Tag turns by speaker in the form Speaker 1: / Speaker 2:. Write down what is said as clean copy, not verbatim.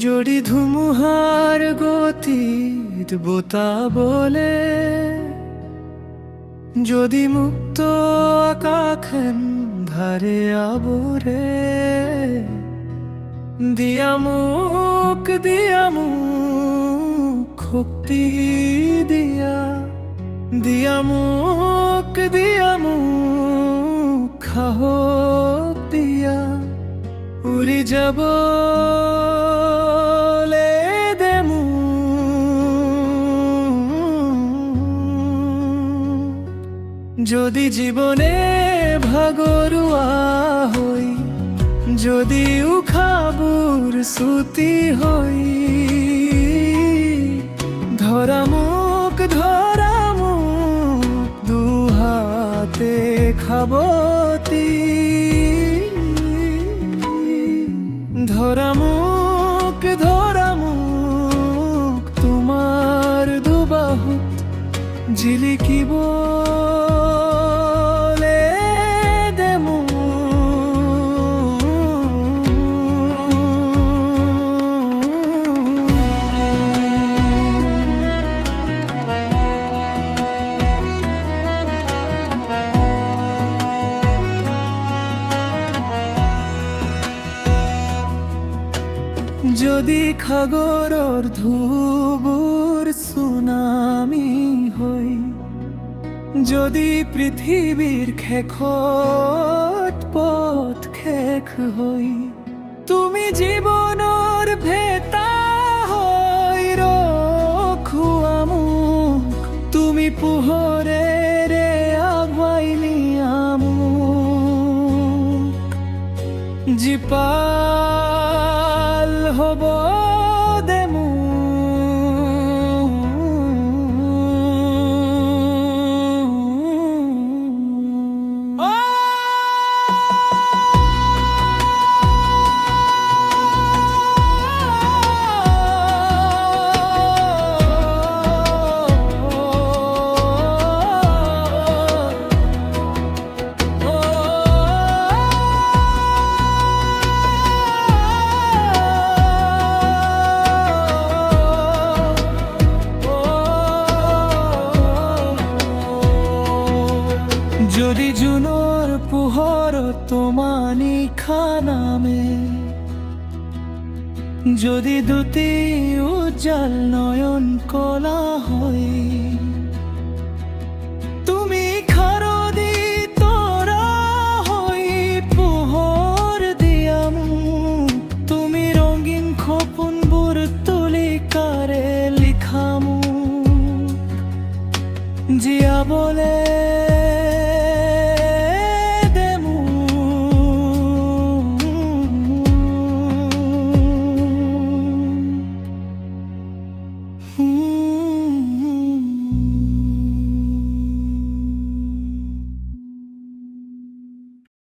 Speaker 1: যদি ধুমুহার গতিত বোতা বলে, যদি মুক্ত আকাশেন ধারে আবরে, দিয়ামুক শক্তি দিয়ামুক সাহস দিয়া উড়ি যাব যদি জীবনে ভাগৰুৱা হই, যদি উখাবুৰ ছুটি হই, ধৰা মোক দুহাতে খাবতি, ধৰা মোক তোমাৰ দুবাহুত জিলিকিব যদি সাগৰৰ ঢৌবোৰ সুনামি হৈ, যদি পৃথিৱীৰ শেষত পথ শেষ হৈ, তুমি জীৱনৰ ভেটা হৈ ৰখোৱা মোক, তুমি পোহৰেৰে আগুৱাই নিয়া মোক, জীপাল হ'ব দে যদি জুনৰ পোহৰত তোমাৰ নিশা নামে, যদি দুটি উজ্জ্বল নয়ন কলা হয়, তুমি খাৰদি তৰা হৈ পোহৰ দিয়া মোক, তুমি ৰঙীন সপোনবোৰ তুলিকাৰে লিখা মোক, জীয়াবলে